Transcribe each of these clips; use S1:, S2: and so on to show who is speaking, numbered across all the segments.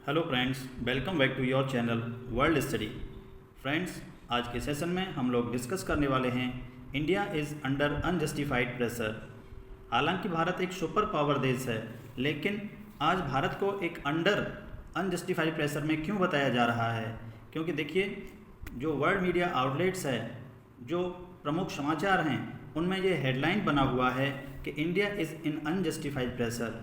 S1: Hello friends, welcome back to your channel world study. Friends, आज के session में हम लोग डिस्कस करने वाले हैं India is under unjustified pressure. हालांकि भारत एक सुपर पावर देश है, लेकिन आज भारत को एक अंडर अनजस्टिफाइड प्रेशर में क्यों बताया जा रहा है? क्योंकि देखिए, जो वर्ल्ड मीडिया आउटलेट्स है, जो प्रमुख समाचार हैं, उनमें ये हेडलाइन बना हुआ है कि India is in unjustified pressure.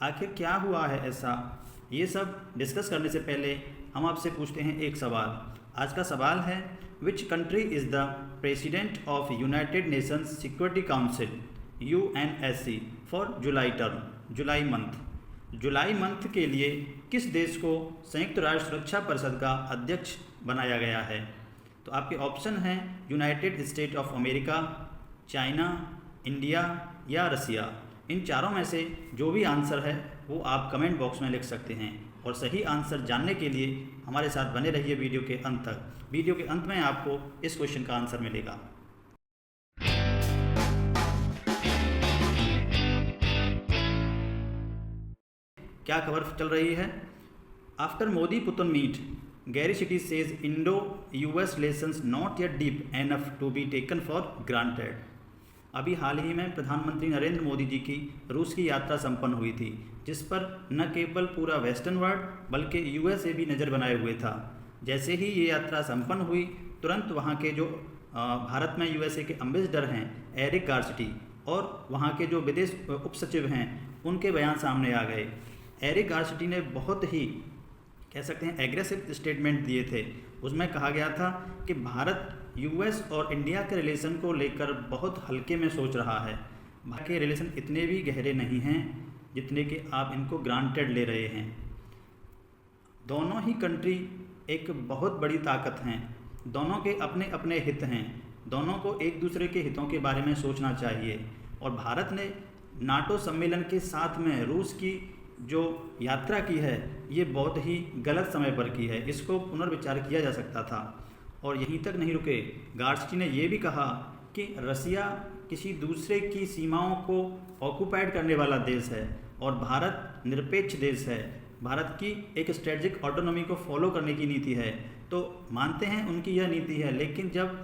S1: आखिर क्या हुआ है ऐसा? ये सब डिस्कस करने से पहले हम आपसे पूछते हैं एक सवाल। आज का सवाल है, which country is the president of United Nations security council UNSC for July term, July month. July month के लिए किस देश को संयुक्त राष्ट्र सुरक्षा परिषद का अध्यक्ष बनाया गया है? तो आपके ऑप्शन हैं United state of America, China, India या रसिया। इन चारों में से जो भी आंसर है वो आप कमेंट बॉक्स में लिख सकते हैं, और सही आंसर जानने के लिए हमारे साथ बने रहिए वीडियो के अंत तक। वीडियो के अंत में आपको इस क्वेश्चन का आंसर मिलेगा। क्या खबर चल रही है? After Modi Putin meet, Garcetti says Indo US relations not yet deep enough to be taken for granted. अभी हाल ही में प्रधानमंत्री नरेंद्र मोदी जी की रूस की यात्रा संपन्न हुई थी, जिस पर न केवल पूरा वेस्टर्न वर्ल्ड बल्कि USA भी नज़र बनाए हुए था। जैसे ही ये यात्रा संपन्न हुई, तुरंत वहाँ के जो भारत में USA के एम्बेसडर हैं एरिक गारसिटी, और वहाँ के जो विदेश उप सचिव हैं, उनके बयान सामने आ गए। एरिक गारसिटी ने बहुत ही कह सकते हैं एग्रेसिव स्टेटमेंट दिए थे। उसमें कहा गया था कि भारत US और इंडिया के रिलेशन को लेकर बहुत हल्के में सोच रहा है। भारत के रिलेशन इतने भी गहरे नहीं हैं जितने कि आप इनको ग्रांटेड ले रहे हैं। दोनों ही कंट्री एक बहुत बड़ी ताकत हैं, दोनों के अपने अपने हित हैं, दोनों को एक दूसरे के हितों के बारे में सोचना चाहिए। और भारत ने नाटो सम्मेलन के साथ में रूस की जो यात्रा की है, ये बहुत ही गलत समय पर की है। इसको पुनर्विचार किया जा सकता था। और यहीं तक नहीं रुके, गारसिटी ने ये भी कहा कि रसिया किसी दूसरे की सीमाओं को ऑक्युपाइड करने वाला देश है और भारत निरपेक्ष देश है। भारत की एक स्ट्रेटजिक ऑटोनॉमी को फॉलो करने की नीति है। तो मानते हैं उनकी यह नीति है, लेकिन जब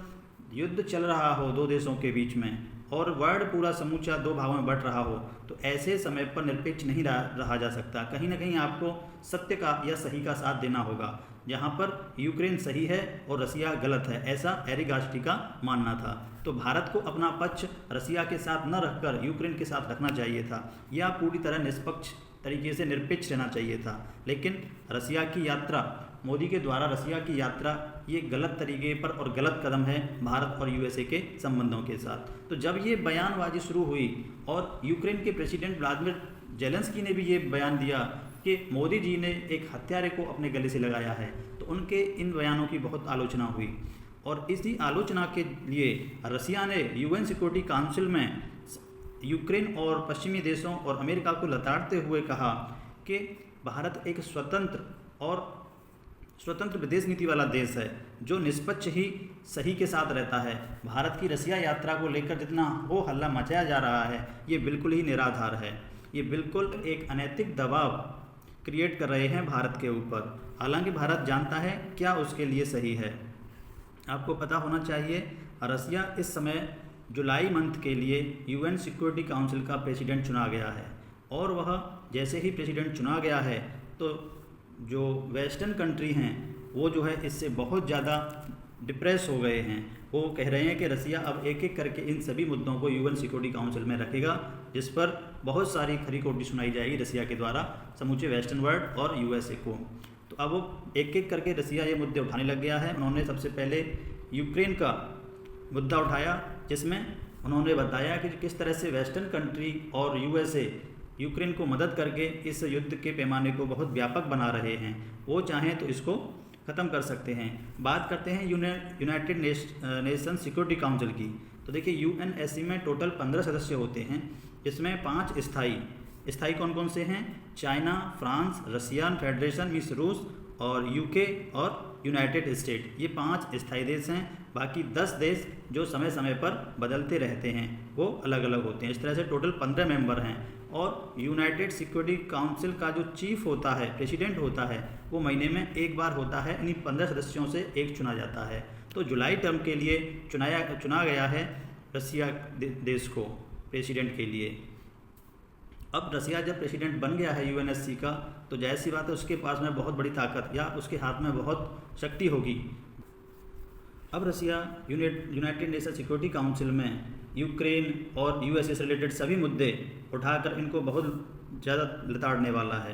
S1: युद्ध चल रहा हो दो देशों के बीच में और वर्ल्ड पूरा समूचा दो भागों में बंट रहा हो, तो ऐसे समय पर निरपेक्ष नहीं रहा जा सकता। कहीं ना कहीं आपको सत्य का या सही का साथ देना होगा। जहाँ पर यूक्रेन सही है और रसिया गलत है, ऐसा एरिक गारसिटी का मानना था। तो भारत को अपना पक्ष रसिया के साथ न रखकर यूक्रेन के साथ रखना चाहिए था, या पूरी तरह निष्पक्ष तरीके से निरपेक्ष रहना चाहिए था। लेकिन रसिया की यात्रा, मोदी के द्वारा रसिया की यात्रा, ये गलत तरीके पर और गलत कदम है भारत और USA के संबंधों के साथ। तो जब ये बयानबाजी शुरू हुई और यूक्रेन के प्रेसिडेंट व्लादिमीर जेलेंस्की ने भी ये बयान दिया कि मोदी जी ने एक हत्यारे को अपने गले से लगाया है, तो उनके इन बयानों की बहुत आलोचना हुई। और इसी आलोचना के लिए रसिया ने UN सिक्योरिटी काउंसिल में यूक्रेन और पश्चिमी देशों और अमेरिका को लताड़ते हुए कहा कि भारत एक स्वतंत्र विदेश नीति वाला देश है, जो निष्पक्ष ही सही के साथ रहता है। भारत की रसिया यात्रा को लेकर जितना हो हल्ला मचाया जा रहा है, ये बिल्कुल ही निराधार है। ये बिल्कुल एक अनैतिक दबाव क्रिएट कर रहे हैं भारत के ऊपर। हालांकि भारत जानता है क्या उसके लिए सही है। आपको पता होना चाहिए, रसिया इस समय जुलाई मंथ के लिए UN सिक्योरिटी काउंसिल का प्रेसिडेंट चुना गया है, और वह जैसे ही प्रेसिडेंट चुना गया है, तो जो वेस्टर्न कंट्री हैं वो जो है इससे बहुत ज़्यादा डिप्रेस हो गए हैं। वो कह रहे हैं कि रसिया अब एक एक करके इन सभी मुद्दों को UN सिक्योरिटी काउंसिल में रखेगा, जिस पर बहुत सारी खरी खोटी सुनाई जाएगी रसिया के द्वारा समूचे वेस्टर्न वर्ल्ड और USA को। तो अब वो एक एक करके रसिया ये मुद्दे उठाने लग गया है। उन्होंने सबसे पहले यूक्रेन का मुद्दा उठाया, जिसमें उन्होंने बताया कि किस तरह से वेस्टर्न कंट्री और USA यूक्रेन को मदद करके इस युद्ध के पैमाने को बहुत व्यापक बना रहे हैं। वो चाहें तो इसको ख़त्म कर सकते हैं। बात करते हैं यूनाइटेड नेशन सिक्योरिटी काउंसिल की। तो देखिए, UNSC में टोटल 15 सदस्य होते हैं, जिसमें 5 स्थायी कौन कौन से हैं? China, France, Russian federation means रूस, और UK और यूनाइटेड स्टेट, ये 5 स्थायी देश हैं। बाकी 10 देश जो समय समय पर बदलते रहते हैं, वो अलग अलग होते हैं। इस तरह से टोटल 15 मेंबर हैं। और यूनाइटेड सिक्योरिटी काउंसिल का जो चीफ होता है, प्रेसिडेंट होता है, वो महीने में एक बार होता है, यानी 15 सदस्यों से एक चुना जाता है। तो जुलाई टर्म के लिए चुना गया है रसिया देश को प्रेसिडेंट के लिए। अब रसिया जब प्रेसिडेंट बन गया है यूएनएससी का, तो जाहिर सी बात है उसके पास में बहुत बड़ी ताकत या उसके हाथ में बहुत शक्ति होगी। अब रसिया यूनाइटेड नेशन सिक्योरिटी काउंसिल में यूक्रेन और यूएसए से रिलेटेड सभी मुद्दे उठाकर इनको बहुत ज़्यादा लताड़ने वाला है।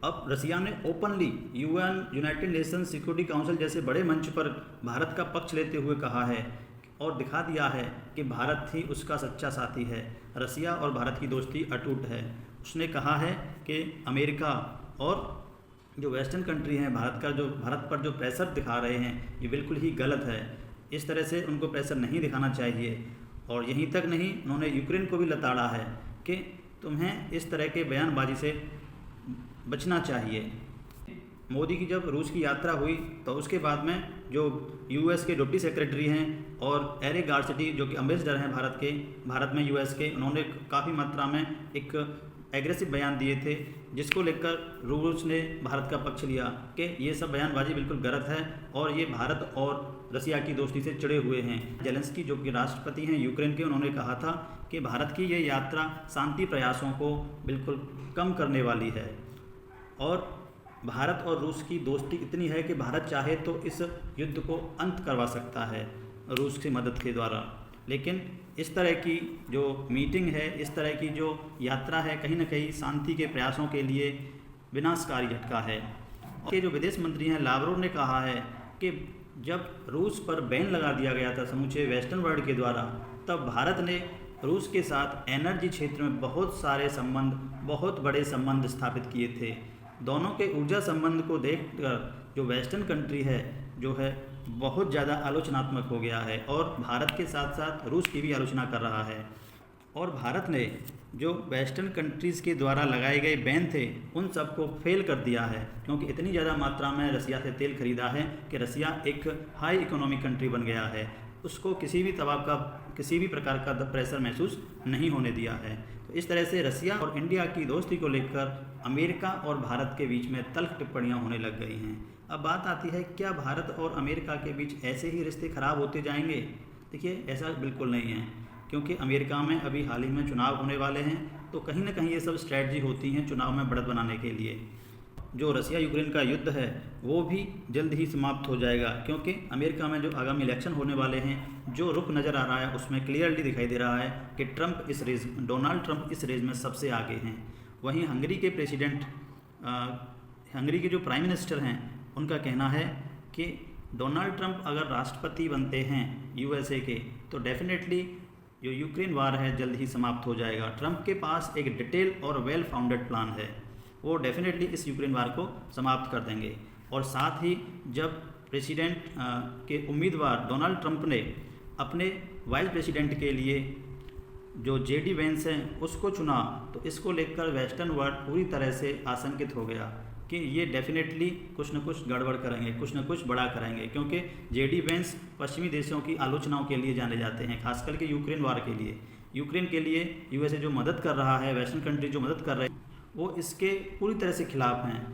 S1: अब रसिया ने openly United nation security council जैसे बड़े मंच पर भारत का पक्ष लेते हुए कहा है और दिखा दिया है कि भारत ही उसका सच्चा साथी है। रसिया और भारत की दोस्ती अटूट है। उसने कहा है कि अमेरिका और जो वेस्टर्न कंट्री हैं भारत पर जो प्रेशर दिखा रहे हैं ये बिल्कुल ही गलत है। इस तरह से उनको प्रेशर नहीं दिखाना चाहिए। और यहीं तक नहीं, उन्होंने यूक्रेन को भी लताड़ा है कि तुम्हें इस तरह के बयानबाजी से बचना चाहिए। मोदी की जब रूस की यात्रा हुई तो उसके बाद में जो यूएस के डिप्टी सेक्रेटरी हैं और एरिक गारसिटी जो कि एम्बेसडर हैं भारत में यूएस के, उन्होंने काफ़ी मात्रा में एक एग्रेसिव बयान दिए थे, जिसको लेकर रूस ने भारत का पक्ष लिया कि ये सब बयानबाजी बिल्कुल गलत है और ये भारत और रसिया की दोस्ती से चिड़े हुए हैं। जेलेंस्की जो कि राष्ट्रपति हैं यूक्रेन के, उन्होंने कहा था कि भारत की ये यात्रा शांति प्रयासों को बिल्कुल कम करने वाली है और भारत और रूस की दोस्ती इतनी है कि भारत चाहे तो इस युद्ध को अंत करवा सकता है रूस की मदद के द्वारा। लेकिन इस तरह की जो मीटिंग है, इस तरह की जो यात्रा है, कहीं ना कहीं शांति के प्रयासों के लिए विनाशकारी झटका है। और जो विदेश मंत्री हैं लावरोव ने कहा है कि जब रूस पर बैन लगा दिया गया था समूचे वेस्टर्न वर्ल्ड के द्वारा, तब भारत ने रूस के साथ एनर्जी क्षेत्र में बहुत बड़े संबंध स्थापित किए थे। दोनों के ऊर्जा संबंध को देखकर जो वेस्टर्न कंट्री है जो है बहुत ज़्यादा आलोचनात्मक हो गया है और भारत के साथ साथ रूस की भी आलोचना कर रहा है। और भारत ने जो वेस्टर्न कंट्रीज़ के द्वारा लगाए गए बैन थे उन सबको फेल कर दिया है, क्योंकि इतनी ज़्यादा मात्रा में रसिया से तेल खरीदा है कि रसिया एक हाई इकोनॉमिक कंट्री बन गया है। उसको किसी भी प्रकार का प्रेशर महसूस नहीं होने दिया है। तो इस तरह से रसिया और इंडिया की दोस्ती को लेकर अमेरिका और भारत के बीच में तल्ख टिप्पणियाँ होने लग गई हैं। अब बात आती है, क्या भारत और अमेरिका के बीच ऐसे ही रिश्ते खराब होते जाएंगे? देखिए, ऐसा बिल्कुल नहीं है, क्योंकि अमेरिका में अभी हाल ही में चुनाव होने वाले हैं, तो कहीं ना कहीं ये सब स्ट्रैटेजी होती हैं चुनाव में बढ़त बनाने के लिए। जो रसिया यूक्रेन का युद्ध है वो भी जल्द ही समाप्त हो जाएगा, क्योंकि अमेरिका में जो आगामी इलेक्शन होने वाले हैं, जो रुख नज़र आ रहा है उसमें क्लियरली दिखाई दे रहा है कि डोनाल्ड ट्रंप इस रेस में सबसे आगे हैं। वहीं हंगरी के जो प्राइम मिनिस्टर हैं उनका कहना है कि डोनाल्ड ट्रंप अगर राष्ट्रपति बनते हैं यूएसए के, तो डेफिनेटली जो यूक्रेन वार है जल्द ही समाप्त हो जाएगा। ट्रंप के पास एक डिटेल और वेल फाउंडेड प्लान है, वो डेफिनेटली इस यूक्रेन वार को समाप्त कर देंगे। और साथ ही जब प्रेसिडेंट के उम्मीदवार डोनाल्ड ट्रंप ने अपने वाइस प्रेसिडेंट के लिए जो जेडी वेंस हैं उसको चुना, तो इसको लेकर वेस्टर्न वर्ल्ड पूरी तरह से आशंकित हो गया कि ये डेफिनेटली कुछ न कुछ गड़बड़ करेंगे, कुछ न कुछ बड़ा करेंगे, क्योंकि जेडी वेंस पश्चिमी देशों की आलोचनाओं के लिए जाने जाते हैं, खास करके यूक्रेन वार के लिए। यूक्रेन के लिए यूएसए जो मदद कर रहा है, वेस्टर्न कंट्री जो मदद कर रहे हैं, वो इसके पूरी तरह से खिलाफ हैं।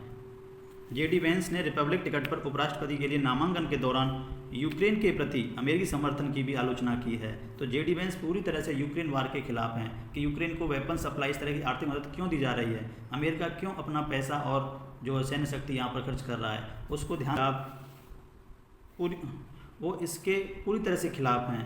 S1: जेडी वेंस ने रिपब्लिक टिकट पर उपराष्ट्रपति के लिए नामांकन के दौरान यूक्रेन के प्रति अमेरिकी समर्थन की भी आलोचना की है। तो जेडी वेंस पूरी तरह से यूक्रेन वार के खिलाफ हैं कि यूक्रेन को वेपन सप्लाई, इस तरह की आर्थिक मदद क्यों दी जा रही है, अमेरिका क्यों अपना पैसा और जो सैन्य शक्ति यहाँ पर खर्च कर रहा है उसको वो इसके पूरी तरह से खिलाफ हैं।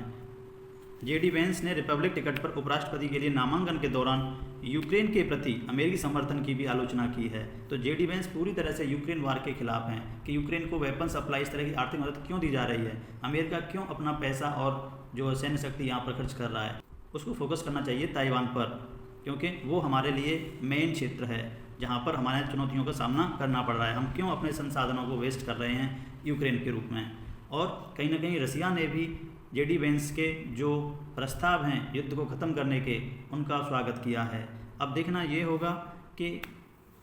S1: जेडी वेंस ने रिपब्लिक टिकट पर उपराष्ट्रपति के लिए नामांकन के दौरान यूक्रेन के प्रति अमेरिकी समर्थन की भी आलोचना की है। तो जेडी वेंस पूरी तरह से यूक्रेन वार के खिलाफ हैं कि यूक्रेन को वेपन सप्लाई, इस तरह की आर्थिक मदद क्यों दी जा रही है, अमेरिका क्यों अपना पैसा और जो सैन्य शक्ति यहाँ पर खर्च कर रहा है, उसको फोकस करना चाहिए ताइवान पर, क्योंकि वो हमारे लिए मेन क्षेत्र है जहाँ पर हमारे चुनौतियों का सामना करना पड़ रहा है। हम क्यों अपने संसाधनों को वेस्ट कर रहे हैं यूक्रेन के रूप में। और कहीं ना कहीं रसिया ने भी जेडी वेंस के जो प्रस्ताव हैं युद्ध को ख़त्म करने के, उनका स्वागत किया है। अब देखना ये होगा कि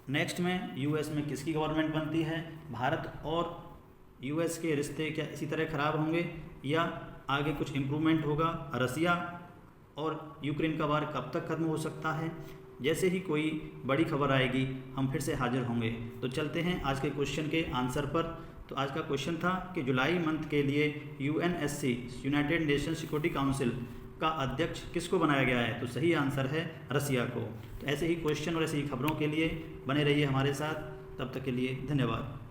S1: नेक्स्ट में यूएस में किसकी गवर्नमेंट बनती है, भारत और यूएस के रिश्ते क्या इसी तरह ख़राब होंगे या आगे कुछ इम्प्रूवमेंट होगा, रसिया और यूक्रेन का वार कब तक ख़त्म हो सकता है, जैसे ही कोई बड़ी खबर आएगी हम फिर से हाजिर होंगे। तो चलते हैं आज के क्वेश्चन के आंसर पर। तो आज का क्वेश्चन था कि जुलाई मंथ के लिए UNSC United nation security council का अध्यक्ष किसको बनाया गया है? तो सही आंसर है रसिया को। तो ऐसे ही क्वेश्चन और ऐसी ही खबरों के लिए बने रहिए हमारे साथ। तब तक के लिए धन्यवाद।